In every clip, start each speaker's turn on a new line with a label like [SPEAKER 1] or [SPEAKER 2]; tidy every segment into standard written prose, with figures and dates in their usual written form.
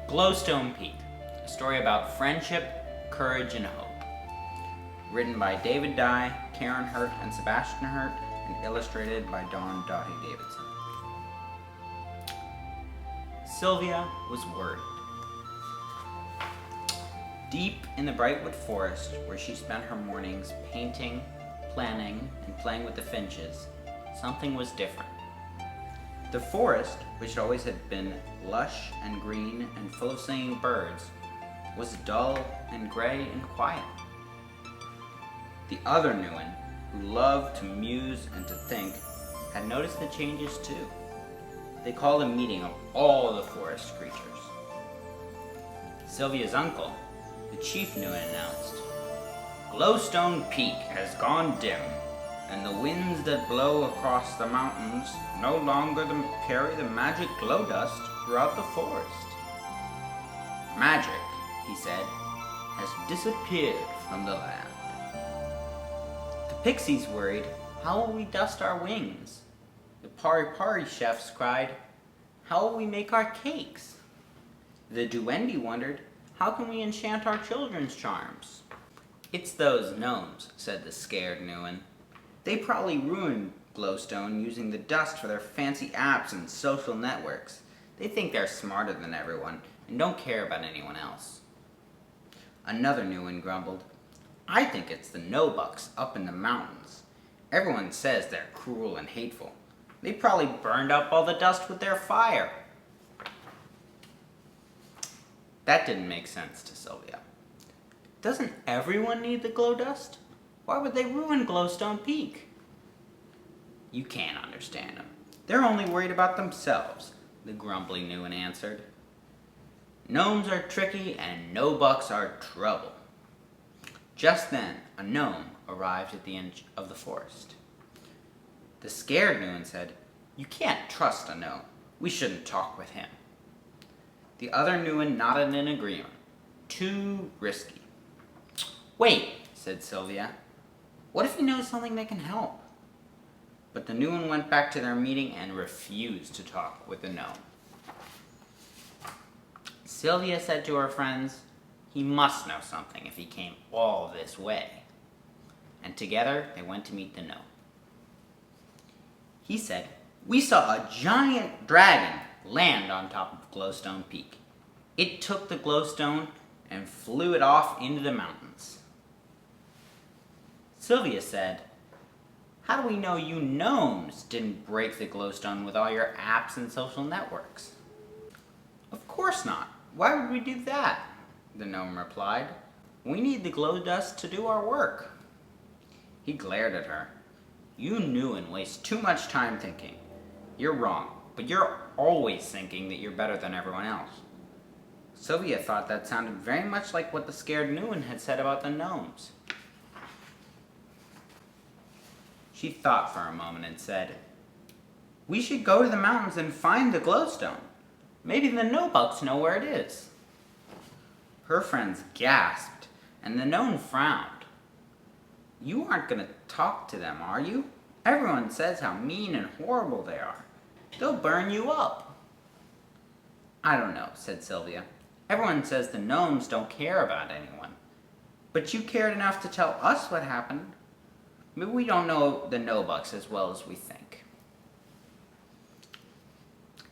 [SPEAKER 1] Glowstone Peak, a story about friendship, courage, and hope. Written by David Dye, Karen Hurt, and Sebastian Hurt, and illustrated by Dawn Dottie Davidson. Sylvia was worried. Deep in the Brightwood forest, where she spent her mornings painting, planning, and playing with the finches, something was different. The forest, which always had been lush and green and full of singing birds, was dull and gray and quiet. The other Nguyen, who loved to muse and to think, had noticed the changes too. They called a meeting of all the forest creatures. Sylvia's uncle, the chief Nguyen, announced, "Glowstone Peak has gone dim, and the winds that blow across the mountains no longer carry the magic glow dust throughout the forest. Magic," he said, "has disappeared from the land." The pixies worried, "How will we dust our wings?" The pari-pari chefs cried, "How will we make our cakes?" The duendy wondered, "How can we enchant our children's charms?" "It's those gnomes," said the scared Nguyen. "They probably ruined Glowstone using the dust for their fancy apps and social networks. They think they're smarter than everyone and don't care about anyone else." Another Nguyen grumbled, "I think it's the no-bucks up in the mountains. Everyone says they're cruel and hateful. They probably burned up all the dust with their fire." That didn't make sense to Sylvia. Doesn't everyone need the glow dust? Why would they ruin Glowstone Peak? "You can't understand them. They're only worried about themselves," the grumbly Nguyen answered. "Gnomes are tricky and no-bucks are trouble." Just then, a gnome arrived at the end of the forest. The scared Nguyen said, "You can't trust a gnome. We shouldn't talk with him." The other Nguyen nodded in agreement. Too risky. "Wait," said Sylvia. "What if he knows something that can help?" But the Nguyen went back to their meeting and refused to talk with the gnome. Sylvia said to her friends, "He must know something if he came all this way." And together they went to meet the gnome. He said, "We saw a giant dragon land on top of Glowstone Peak. It took the glowstone and flew it off into the mountains." Sylvia said, "How do we know you gnomes didn't break the glowstone with all your apps and social networks?" "Of course not. Why would we do that?" the gnome replied. "We need the glow dust to do our work." He glared at her. "You Nguyen waste too much time thinking. You're wrong, but you're always thinking that you're better than everyone else." Sylvia thought that sounded very much like what the scared Nguyen had said about the gnomes. She thought for a moment and said, "We should go to the mountains and find the glowstone. Maybe the no-bucks know where it is." Her friends gasped, and the gnome frowned. "You aren't going to talk to them, are you? Everyone says how mean and horrible they are. They'll burn you up." "I don't know," said Sylvia. "Everyone says the gnomes don't care about anyone. But you cared enough to tell us what happened. Maybe we don't know the no-bucks as well as we think."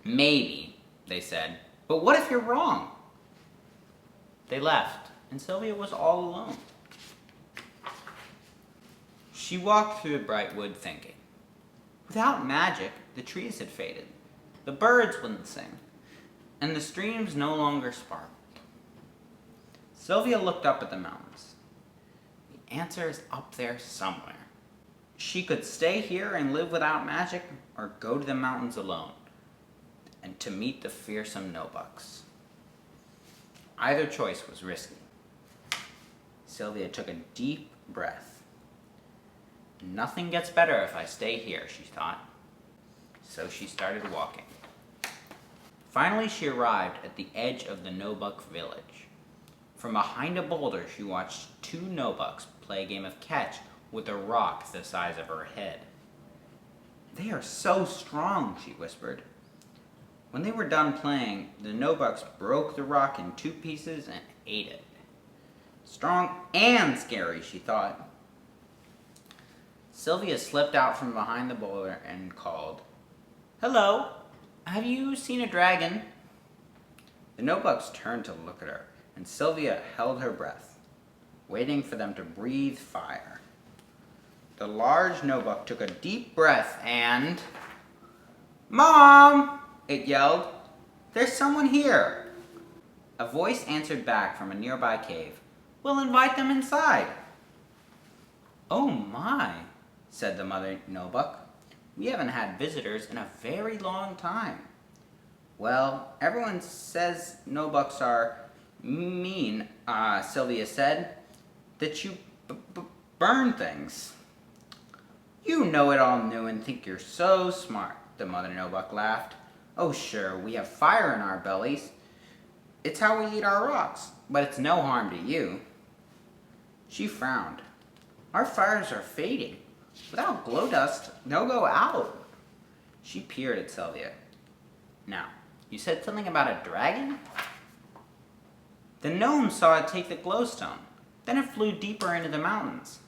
[SPEAKER 1] "Maybe," they said, "but what if you're wrong?" They left, and Sylvia was all alone. She walked through the Brightwood thinking. Without magic, the trees had faded, the birds wouldn't sing, and the streams no longer sparkled. Sylvia looked up at the mountains. The answer is up there somewhere. She could stay here and live without magic, or go to the mountains alone, and to meet the fearsome no-bucks. Either choice was risky. Sylvia took a deep breath. "Nothing gets better if I stay here," she thought. So she started walking. Finally, she arrived at the edge of the no-buck village. From behind a boulder, she watched two no-bucks play a game of catch with a rock the size of her head. "They are so strong," she whispered. When they were done playing, the Nobucks broke the rock in 2 pieces and ate it. Strong and scary, she thought. Sylvia slipped out from behind the boulder and called, "Hello, have you seen a dragon?" The Nobucks turned to look at her, and Sylvia held her breath, waiting for them to breathe fire. The large Nobuck took a deep breath and... "Mom!" it yelled. "There's someone here." A voice answered back from a nearby cave. "We'll invite them inside." "Oh my," said the mother Nobuck. "We haven't had visitors in a very long time." "Well, everyone says Nobucks are mean," Sylvia said. "That you burn things." "You know it all new and think you're so smart," the mother Nobuck laughed. "Oh sure, we have fire in our bellies. It's how we eat our rocks, but it's no harm to you." She frowned. "Our fires are fading. Without glow dust, they'll go out." She peered at Sylvia. "Now, you said something about a dragon?" "The gnome saw it take the glowstone. Then it flew deeper into the mountains.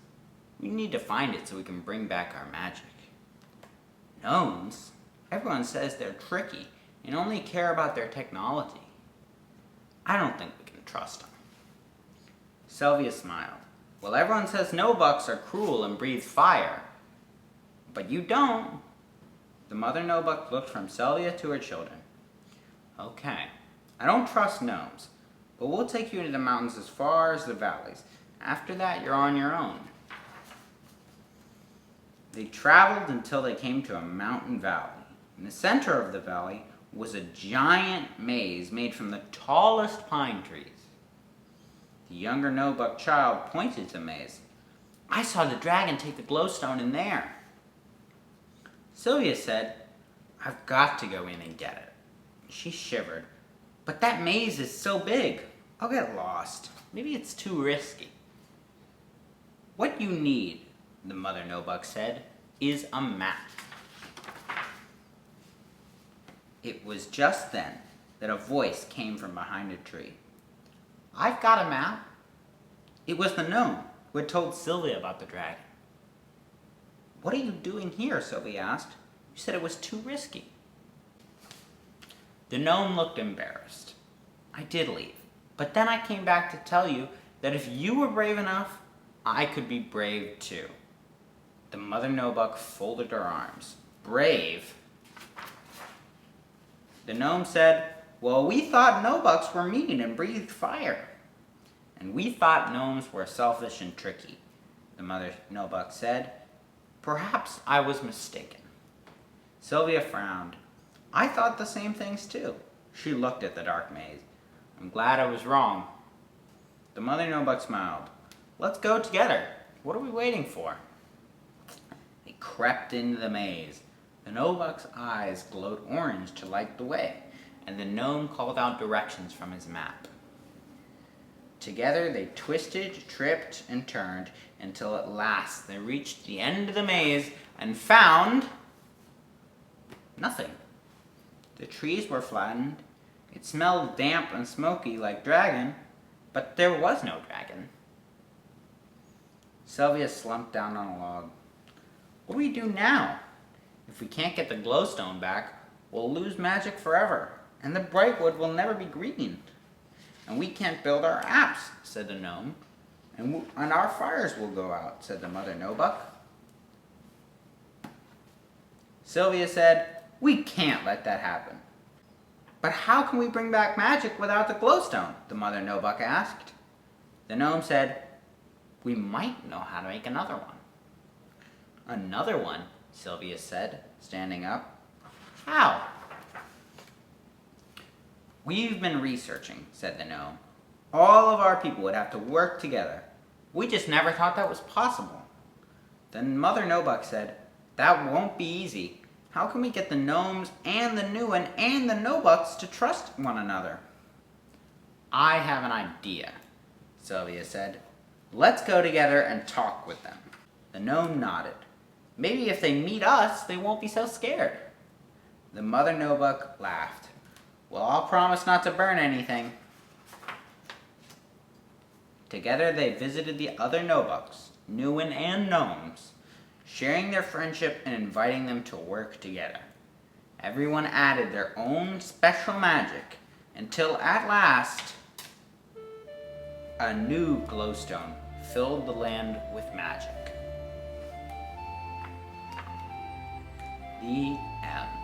[SPEAKER 1] We need to find it so we can bring back our magic." "Gnomes? Everyone says they're tricky and only care about their technology. I don't think we can trust them." Sylvia smiled. "Well, everyone says Nobucks are cruel and breathe fire. But you don't." The mother Nobuck looked from Sylvia to her children. "Okay, I don't trust gnomes, but we'll take you into the mountains as far as the valleys. After that, you're on your own." They traveled until they came to a mountain valley. In the center of the valley was a giant maze made from the tallest pine trees. The younger Nobuck child pointed to the maze. "I saw the dragon take the glowstone in there." Sylvia said, "I've got to go in and get it." She shivered. "But that maze is so big. I'll get lost. Maybe it's too risky." "What you need," the mother Nobuck said, "is a map." It was just then that a voice came from behind a tree. "I've got a map." It was the gnome who had told Sylvia about the dragon. "What are you doing here?" Sylvia asked. "You said it was too risky." The gnome looked embarrassed. "I did leave, but then I came back to tell you that if you were brave enough, I could be brave too." The mother Nobuck folded her arms. "Brave?" The gnome said, "Well, we thought Nobucks were mean and breathed fire." "And we thought gnomes were selfish and tricky," the mother Nobuck said. "Perhaps I was mistaken." Sylvia frowned. "I thought the same things too." She looked at the dark maze. "I'm glad I was wrong." The mother Nobuck smiled. "Let's go together. What are we waiting for?" They crept into the maze. The Nobuck's eyes glowed orange to light the way, and the gnome called out directions from his map. Together they twisted, tripped, and turned until at last they reached the end of the maze and found nothing. The trees were flattened. It smelled damp and smoky like dragon, but there was no dragon. Sylvia slumped down on a log. "What do we do now? If we can't get the glowstone back, we'll lose magic forever, and the brightwood will never be green. And we can't build our apps," said the gnome. And our fires will go out," said the mother Nobuck. Sylvia said, "We can't let that happen." "But how can we bring back magic without the glowstone?" the mother Nobuck asked. The gnome said, "We might know how to make another one." "Another one?" Sylvia said, standing up. "How?" "We've been researching," said the gnome. "All of our people would have to work together. We just never thought that was possible." Then Mother Nobuck said, "That won't be easy. How can we get the gnomes and the new one and the Nobucks to trust one another?" "I have an idea," Sylvia said. "Let's go together and talk with them." The gnome nodded. "Maybe if they meet us, they won't be so scared." The mother Nobuck laughed. We'll all promise not to burn anything. Together they visited the other Nobucks, Nuin and Gnomes, sharing their friendship and inviting them to work together. Everyone added their own special magic until at last a new glowstone filled the land with magic. The end.